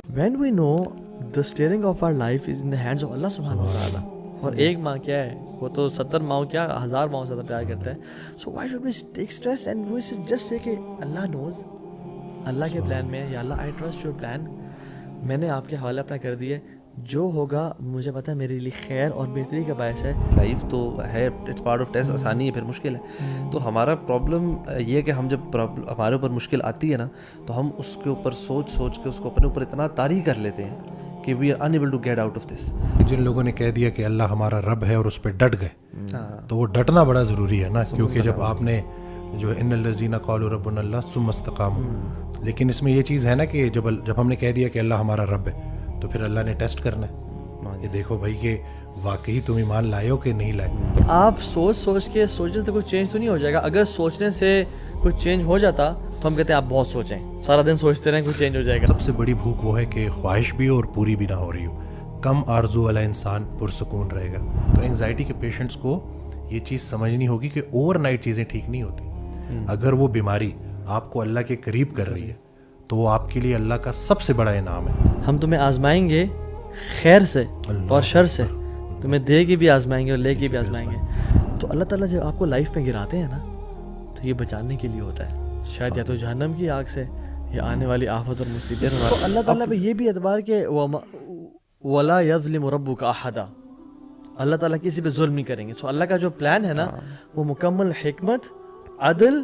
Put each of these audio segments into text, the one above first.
when we know the steering of our life is in the hands of Allah subhanahu wa ta'ala, اور ایک ماں کیا ہے وہ تو 70 ماں کیا 1000 ماں سے زیادہ پیار کرتا ہے. So why should we take stress and we should just say کہ اللہ knows, اللہ کے پلان میں ہے, یا اللہ I trust your plan, میں نے آپ کے حوالے اپنا کر دیا, جو ہوگا مجھے پتا ہے میرے لیے خیر اور بہتری کا باعث ہے. لائف تو ہے, اٹس پارٹ آف ٹیسٹ, آسانی ہے پھر مشکل ہے. تو ہمارا پرابلم یہ ہے کہ ہم جب ہمارے اوپر مشکل آتی ہے نا تو ہم اس کے اوپر سوچ کے اس کو اپنے اوپر اتنا طاری کر لیتے ہیں کہ we are enable to get out of this. جن لوگوں نے کہہ دیا کہ اللہ ہمارا رب ہے اور اس پہ ڈٹ گئے, تو وہ ڈٹنا بڑا ضروری ہے نا, کیونکہ جب آپ نے جو ان الذین قالوا ربنا اللہ ثم استقاموا, لیکن اس میں یہ چیز ہے نا کہ جب ہم نے کہہ دیا کہ اللہ ہمارا رب ہے تو پھر اللہ نے ٹیسٹ کرنا ہے کہ دیکھو بھائی کہ واقعی تم ایمان لائے ہو کہ نہیں لائے. آپ سوچ کے سوچنے سے کوئی چینج تو نہیں ہو جائے گا. اگر سوچنے سے کوئی چینج ہو جاتا تو ہم کہتے ہیں آپ بہت سوچیں, سارا دن سوچتے رہیں کوئی چینج ہو جائے گا. سب سے بڑی بھوک وہ ہے کہ خواہش بھی ہو اور پوری بھی نہ ہو رہی ہو. کم آرزو والا انسان پرسکون رہے گا. تو انگزائٹی کے پیشنٹس کو یہ چیز سمجھنی ہوگی کہ اوور نائٹ چیزیں ٹھیک نہیں ہوتی. اگر وہ بیماری آپ کو اللہ کے قریب کر رہی ہے تو وہ آپ کے لیے اللہ کا سب سے بڑا انعام ہے. ہم تمہیں آزمائیں گے خیر سے اور شر سے, تمہیں دے کے بھی آزمائیں گے اور لے کے بھی آزمائیں گے. تو اللہ تعالیٰ جب آپ کو لائف میں گراتے ہیں نا تو یہ بچانے کے لیے ہوتا ہے, شاید یا تو جہنم کی آگ سے یا آنے والی آفت اور مصیبت. تو اللہ تعالیٰ پہ یہ بھی اعتبار کہ وَلَا يَظْلِمُ رَبُّكَ أَحَدًا, اللہ تعالیٰ کسی پہ ظلم نہیں کریں گے. تو اللہ کا جو پلان ہے نا وہ مکمل حکمت, عدل,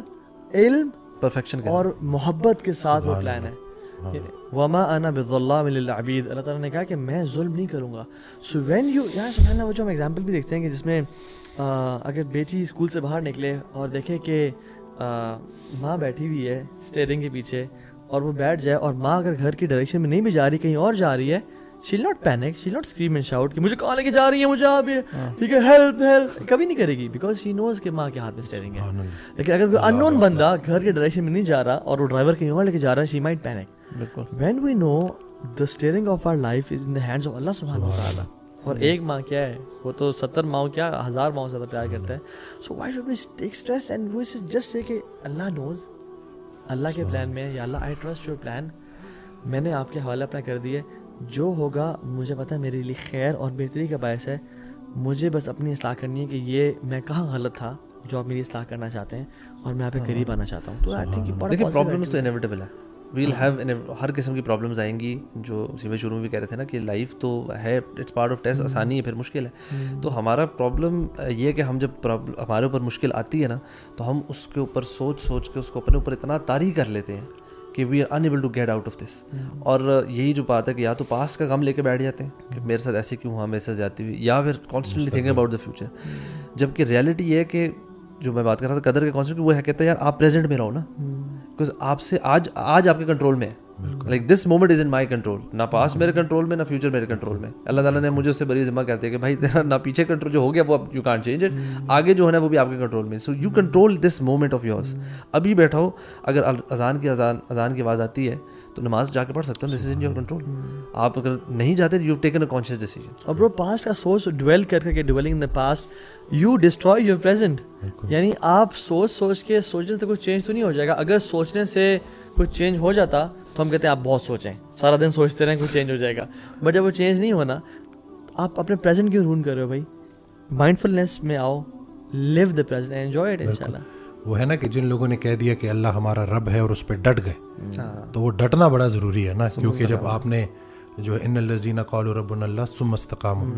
علم, پرفیکشن اور محبت کے ساتھ وہ پلان ہے. وما انا بظلام للعبید, اللہ تعالیٰ نے کہا کہ میں ظلم نہیں کروں گا. سو وین یو, یہاں سبحان اللہ, وہ جو ہم ایگزامپل بھی دیکھتے ہیں کہ جس میں اگر بیٹی اسکول سے باہر نکلے اور دیکھے کہ ماں بیٹھی ہوئی ہے اسٹیئرنگ کے پیچھے اور وہ بیٹھ جائے, اور ماں اگر گھر کی ڈائریکشن میں نہیں بھی جا رہی, کہیں اور جا رہی ہے, she will not panic, she will not scream and shout کہ مجھے کہاں لے کے جا رہی ہے, مجھے آپ ٹھیک ہے ہیلپ ہیلپ, کبھی نہیں کرے گی, بیکاز شی نوز کہ ماں کے ہاتھ میں اسٹیئرنگ ہے. لیکن اگر کوئی ان نون بندہ گھر کے ڈائریکشن میں نہیں جا رہا اور وہ ڈرائیور کہیں اور لے کے جا رہا ہے, she might panic. When we know the steering of our life is in the hands of Allah subhanahu wa ta'ala, اور ایک ماں کیا ہے وہ تو 70 ماں کیا 1000 ماں سے زیادہ پیار کرتا ہے. So why should we take stress and we should just say کہ اللہ knows, اللہ کے پلان میں ہے, یا اللہ I trust your plan, میں نے آپ کے حوالے اپنا کر دیا, جو ہوگا مجھے پتا ہے میرے لیے خیر اور بہتری کا باعث ہے. مجھے بس اپنی اصلاح کرنی ہے کہ یہ میں کہاں غلط تھا جو آپ میری اصلاح کرنا چاہتے ہیں, اور میں آپ کے قریب آنا چاہتا ہوں. تو I think دیکھیں پرابلمس تو انیویٹیبل ہے, ویل ہیو ہر قسم کی پرابلمس آئیں گی. جو سیوے شروع میں بھی کہہ رہے تھے نا کہ لائف تو ہے, اٹس پارٹ آف ٹیسٹ, آسانی ہے پھر مشکل ہے. تو ہمارا پرابلم یہ ہے کہ ہم جب ہمارے اوپر مشکل آتی ہے نا تو ہم اس کے اوپر سوچ کے اس کو اپنے اوپر اتنا طاری کر لیتے ہیں کہ we are enable to get out of this. اور یہی جو بات ہے کہ یا تو پاسٹ کا غم لے کے بیٹھ جاتے ہیں کہ میرے ساتھ ایسے کیوں ہوا, میرے ساتھ زیادتی ہوئی, یا پھر constantly thinking about the future. جبکہ ریئلٹی یہ ہے کہ جو میں بات کر رہا تھا قدر کے کانسیپٹ, وہ ہے کہتا ہے یار آپ پریزنٹ میں رہو نا, بیکاز آپ سے آج آپ کے کنٹرول میں ہے. Like this moment is in my control, نہ پاسٹ میرے کنٹرول میں نہ فیوچر میرے کنٹرول میں. اللہ تعالیٰ نے مجھے اس سے بڑی ذمہ کہتے ہیں کہ بھائی تیرا نہ پیچھے کنٹرول جو ہو گیا وہ یو کانٹ چینج اٹ, آگے جو ہے وہ بھی آپ کے کنٹرول میں. So you control this moment of yours. ابھی بیٹھا ہو, اگر اذان کی آواز آتی ہے تو نماز جا کے پڑھ سکتے ہو, دس از ان یور کنٹرول. آپ اگر نہیں جاتے you taken a conscious decision. اور برو پاسٹ کا سوچ ڈویل کر کے dwelling in the past you destroy your present. یعنی آپ سوچ کے سوچنے سے کوئی چینج تو نہیں ہو جائے گا. اگر سوچنے سے کوئی چینج ہو جاتا تو ہم کہتے ہیں آپ بہت سوچیں, سارا دن سوچتے رہیں کوئی چینج ہو جائے گا. بٹ جب وہ چینج نہیں ہونا, آپ اپنے پریزنٹ کیوں رون کر رہے ہو بھائی؟ مائنڈ فلنس میں آؤ, لیو دا پریزنٹ, انجوائے اٹ انشاءاللہ. وہ ہے نا کہ جن لوگوں نے کہہ دیا کہ اللہ ہمارا رب ہے اور اس پہ ڈٹ گئے, تو وہ ڈٹنا بڑا ضروری ہے نا, کیونکہ جب آپ نے جو ان الذین قالوا ربنا اللہ ثم استقاموا,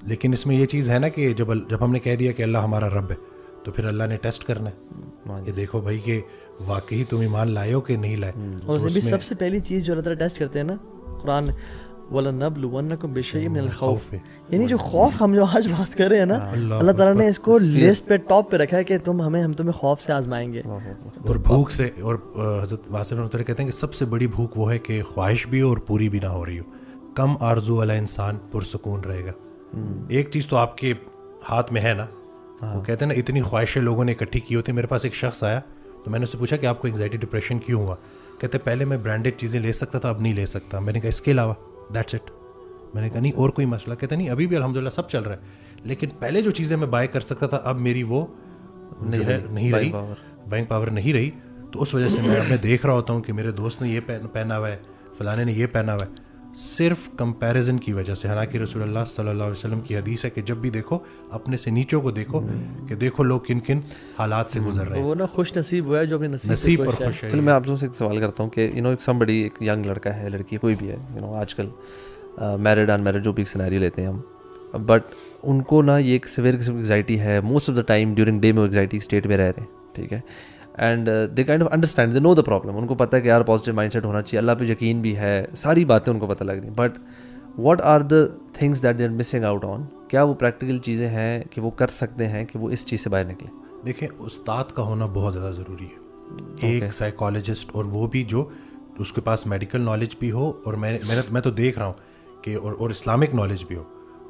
لیکن اس میں یہ چیز ہے نا کہ جب ہم نے کہہ دیا کہ اللہ ہمارا رب ہے تو پھر اللہ نے ٹیسٹ کرنا ہے کہ دیکھو بھائی کہ واقعی تم ایمان لائے ہو کہ نہیں لائے. اور اس میں سب سے پہلی چیز جو اللہ تعالیٰ ٹیسٹ کرتے ہیں نا قرآن, وَلَنَبْلُوَنَّكُمْ بِشَيْءٍ مِّنَ الْخَوْفِ, یعنی جو خوف ہم جو آج بات کر رہے ہیں نا, اللہ تعالیٰ نے اس کو لسٹ پہ ٹاپ پہ رکھا ہے کہ ہم تمہیں خوف سے آزمائیں گے اور بھوک سے. اور حضرت واسف رحمۃ اللہ کہتے ہیں کہ سب سے بڑی بھوک وہ ہے کہ خواہش بھی ہو اور پوری بھی نہ ہو رہی ہو. کم آرزو والا انسان پرسکون رہے گا. ایک چیز تو آپ کے ہاتھ میں ہے نا, وہ کہتے ہیں نا اتنی خواہشیں لوگوں نے اکٹھی کی ہوتی. میرے پاس ایک شخص آیا تو میں نے اس سے پوچھا کہ آپ کو انگزائٹی ڈپریشن کیوں ہوا؟ کہتے پہلے میں برانڈیڈ چیزیں لے سکتا تھا, اب نہیں لے سکتا. میں نے کہا اس کے علاوہ دیٹس اٹ. میں نے کہا نہیں اور کوئی مسئلہ؟ کہتے نہیں ابھی بھی الحمدللہ سب چل رہا ہے, لیکن پہلے جو چیزیں میں بائی کر سکتا تھا اب میری وہ نہیں رہی, بینک پاور نہیں رہی. تو اس وجہ سے میں دیکھ رہا ہوتا ہوں کہ میرے دوست نے یہ پہنا ہوا ہے, فلانے نے یہ پہنا ہوا ہے, صرف کمپیریزن کی وجہ سے. حالانکہ رسول اللہ صلی اللہ علیہ وسلم کی حدیث ہے کہ جب بھی دیکھو اپنے سے نیچوں کو دیکھو کہ دیکو لوگ کن کن حالات سے گزر رہے ہیں. وہ نا خوش نصیب ہوا ہے جو اپنے نصیب پر خوش ہے. چلو میں آپ سے ایک سوال کرتا ہوں کہ ایک somebody ایک ینگ لڑکا ہے, لڑکی کوئی بھی ہے, آج کل میرڈ ان میرڈ جو بھی ایک سینیریو لیتے ہیں ہم, بٹ ان کو نا یہ ایک سیویئر قسم کی انگزائٹی ہے. Most of the time during day میں وہ انگزائٹی اسٹیٹ میں رہ رہے ہیں, ٹھیک ہے, and they kind of understand, they know the problem. ان کو پتہ ہے کہ یار پازیٹیو مائنڈ سیٹ ہونا چاہیے, اللہ پہ یقین بھی ہے, ساری باتیں ان کو پتہ لگ رہی ہیں, but what are the things that they are missing out on. کیا وہ پریکٹیکل چیزیں ہیں کہ وہ کر سکتے ہیں کہ وہ اس چیز سے باہر نکلیں؟ دیکھیں, استاد کا ہونا بہت زیادہ ضروری ہے, ایک سائیکالوجسٹ, اور وہ بھی جو اس کے پاس میڈیکل نالج بھی ہو, اور میں تو دیکھ رہا ہوں کہ اور اسلامک نالج بھی ہو.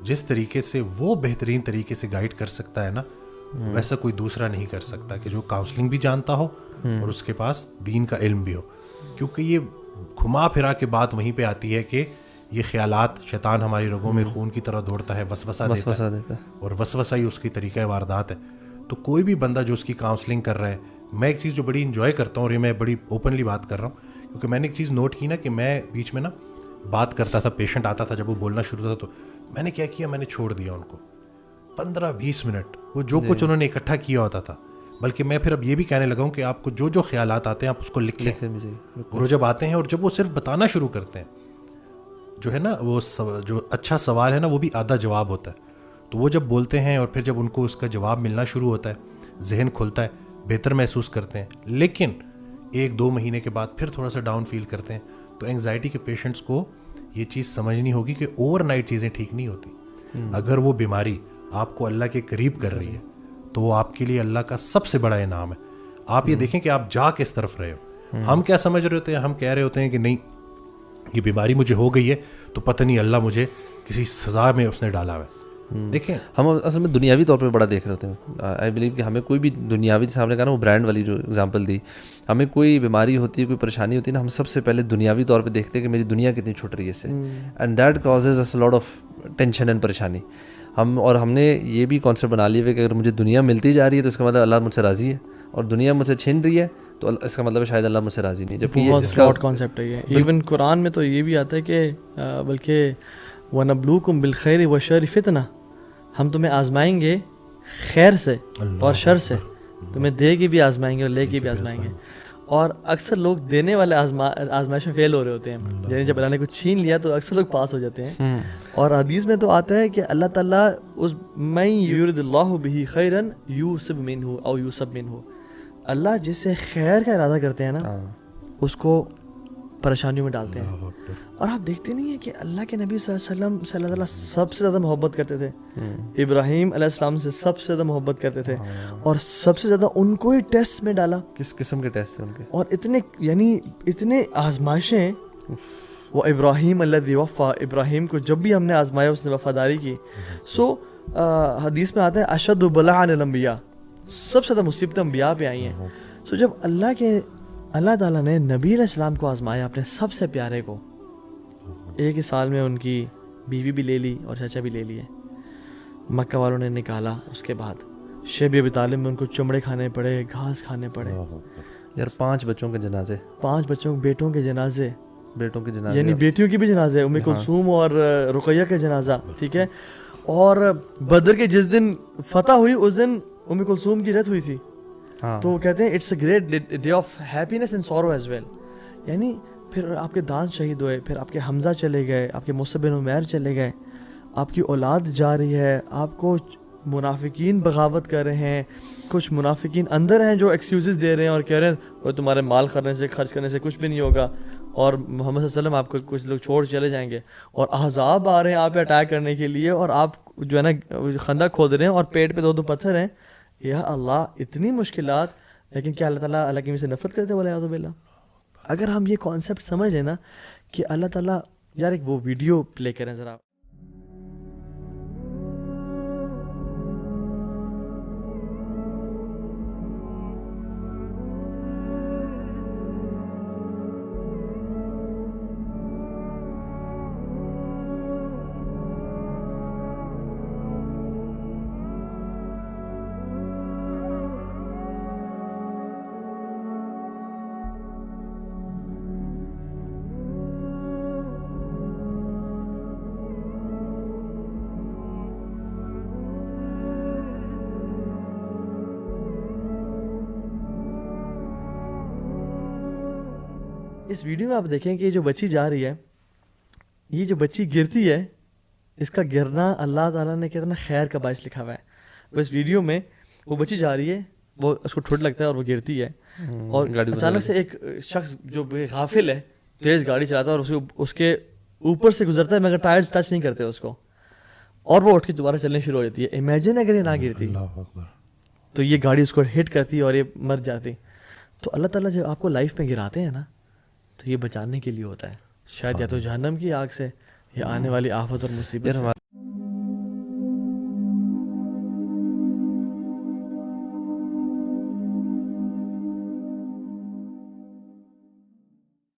جس طریقے سے وہ بہترین طریقے سے گائیڈ کر سکتا ہے نا, ویسا کوئی دوسرا نہیں کر سکتا, کہ جو کاؤنسلنگ بھی جانتا ہو اور اس کے پاس دین کا علم بھی ہو. کیونکہ یہ گھما پھرا کے بات وہیں پہ آتی ہے کہ یہ خیالات, شیطان ہماری رگوں میں خون کی طرح دوڑتا ہے, وسوسہ دیتا ہے, اور وسوسہ ہی اس کی طریقہ واردات ہے. تو کوئی بھی بندہ جو اس کی کاؤنسلنگ کر رہا ہے, میں ایک چیز جو بڑی انجوائے کرتا ہوں, اور یہ میں بڑی اوپنلی بات کر رہا ہوں, کیونکہ میں نے ایک چیز نوٹ کی نا کہ میں بیچ میں نا بات کرتا تھا, پیشنٹ آتا تھا, جب وہ بولنا شروع ہوتا تھا تو میں نے کیا کیا, میں نے چھوڑ دیا ان کو 15-20 منٹ, وہ جو کچھ انہوں نے اکٹھا کیا ہوتا تھا. بلکہ میں پھر اب یہ بھی کہنے لگا ہوں کہ آپ کو جو جو خیالات آتے ہیں آپ اس کو لکھ لیں, اور وہ جب آتے ہیں اور جب وہ صرف بتانا شروع کرتے ہیں, جو ہے نا وہ جو اچھا سوال ہے نا وہ بھی آدھا جواب ہوتا ہے, تو وہ جب بولتے ہیں اور پھر جب ان کو اس کا جواب ملنا شروع ہوتا ہے, ذہن کھلتا ہے, بہتر محسوس کرتے ہیں. لیکن 1-2 مہینے کے بعد پھر تھوڑا سا ڈاؤن فیل کرتے ہیں. تو انگزائٹی کے پیشنٹس کو یہ چیز سمجھنی ہوگی کہ اوور نائٹ چیزیں ٹھیک نہیں ہوتی. اگر وہ بیماری آپ کو اللہ کے قریب کر رہی ہے تو وہ آپ کے لیے اللہ کا سب سے بڑا انعام ہے. آپ یہ دیکھیں کہ آپ جا کس طرف رہے ہو. ہم کیا سمجھ رہے ہوتے ہیں, ہم کہہ رہے ہوتے ہیں کہ نہیں یہ بیماری مجھے ہو گئی ہے تو پتہ نہیں اللہ مجھے کسی سزا میں اس نے ڈالا ہوا ہے. دیکھیں ہم اصل میں دنیاوی طور پہ بڑا دیکھ رہے ہوتے ہیں. آئی بلیو کہ ہمیں کوئی بھی دنیاوی, جیسے ہم نے کہا نا وہ برانڈ والی جو اگزامپل دی, ہمیں کوئی بیماری ہوتی ہے, کوئی پریشانی ہوتی ہے نا, ہم سب سے پہلے دنیاوی طور پہ دیکھتے ہیں کہ میری دنیا کتنی چھٹ رہی ہے اس سے, and that causes us lot of tension and پریشانی. ہم نے یہ بھی کانسیپٹ بنا لیا ہے کہ اگر مجھے دنیا ملتی جا رہی ہے تو اس کا مطلب اللہ مجھ سے راضی ہے, اور دنیا مجھ سے چھین رہی ہے تو اس کا مطلب شاید اللہ مجھ سے راضی نہیں. جبکہ بہت فلاٹ کانسیپٹ ہے یہ. ایون قرآن میں تو یہ بھی آتا ہے کہ بلکہ وَنَبْلُوكُمْ بِالْخَيْرِ وَالشَّرِّ فِتْنَةً, ہم تمہیں آزمائیں گے خیر سے اور شر سے, تمہیں دے کے بھی آزمائیں گے اور لے کے بھی آزمائیں گے. اور اکثر لوگ دینے والے آزمائش میں فیل ہو رہے ہوتے ہیں, یعنی جب اللہ نے کچھ چھین لیا تو اکثر لوگ پاس ہو جاتے ہیں. اور حدیث میں تو آتا ہے کہ اللہ تعالیٰ اس مَن یُرِدِ اللَّهُ بِهِ خَیْرًا یُوسِب مِنْهُ او یُوسَب مِنْهُ, اللہ جس سے خیر کا ارادہ کرتے ہیں نا اس کو پریشانیوں میں ڈالتے ہیں. اور آپ دیکھتے نہیں ہیں کہ اللہ کے نبی صلی اللہ علیہ وسلم سے اللہ تعالیٰ سب سے زیادہ محبت کرتے تھے, ابراہیم علیہ السلام سے سب سے زیادہ محبت کرتے تھے, اور سب سے زیادہ ان کو ہی ٹیسٹ میں ڈالا. کس قسم کے ٹیسٹ تھے ان کے, اور اتنے آزمائشیں. وہ ابراہیم الذی وفا, ابراہیم کو جب بھی ہم نے آزمایا اس نے وفاداری کی. سو حدیث میں آتا ہے اشد بلاء علی الانبیاء, سب سے زیادہ مصیبتیں انبیاء پہ آئی ہیں. سو جب اللہ تعالیٰ نے نبی علیہ السلام کو آزمایا, اپنے سب سے پیارے کو, ایک ہی سال میں ان کی بیوی بھی لے لی اور چچا بھی لے لیے, مکہ والوں نے نکالا. اس کے بعد شیب ابی طالب میں ان کو چمڑے کھانے پڑے, گھاس کھانے پڑے. یار 5 بچوں کے جنازے, 5 بیٹوں کے جنازے, یعنی بیٹیوں کی بھی جنازے, ام کلثوم اور رقیہ کا جنازہ, ٹھیک ہے. اور بدر کے جس دن فتح ہوئی اس دن ام کلثوم کی ڈیتھ ہوئی تھی. تو وہ کہتے ہیں it's a great day of happiness and sorrow as well. یعنی پھر آپ کے دانت شہید ہوئے, پھر آپ کے حمزہ چلے گئے, آپ کے مصعب بن عمیر چلے گئے, آپ کی اولاد جا رہی ہے, آپ کو منافقین بغاوت کر رہے ہیں, کچھ منافقین اندر ہیں جو ایکسکیوزز دے رہے ہیں اور کہہ رہے ہیں وہ تمہارے مال خرچ کرنے سے کچھ بھی نہیں ہوگا, اور محمد صلی اللہ علیہ وسلم آپ کو کچھ لوگ چھوڑ چلے جائیں گے, اور احزاب آ رہے ہیں آپ پہ اٹیک کرنے کے لیے, اور آپ جو ہے نا خندق کھود رہے ہیں اور پیٹ پہ 2 پتھر ہیں. یا اللہ اتنی مشکلات, لیکن کیا اللہ تعالیٰ اللہ کی سے نفرت کرتے والے اعوذ باللہ. اگر ہم یہ کانسیپٹ سمجھ لیں نا کہ اللہ تعالیٰ, یار ایک وہ ویڈیو پلے کریں ذرا. اس ویڈیو میں آپ دیکھیں کہ جو بچی جا رہی ہے, یہ جو بچی گرتی ہے, اس کا گرنا اللہ تعالیٰ نے کتنا خیر کا باعث لکھا ہوا ہے. اس ویڈیو میں وہ بچی جا رہی ہے, وہ اس کو ٹھوٹ لگتا ہے اور وہ گرتی ہے, اور اچانک سے ایک شخص جو غافل ہے تیز گاڑی چلاتا ہے اور اس کے اوپر سے گزرتا ہے مگر ٹائرز ٹچ نہیں کرتے اس کو, اور وہ اٹھ کے دوبارہ چلنے شروع ہو جاتی ہے. امیجن اگر یہ نہ گرتی تو یہ گاڑی اس کو ہٹ کرتی اور یہ مر جاتی. تو اللہ تعالیٰ جب آپ کو لائف میں گراتے ہیں نا تو یہ بچانے کے لیے ہوتا ہے, شاید یا تو جہنم کی آگ سے یا آنے والی آفت اور مصیبت سے.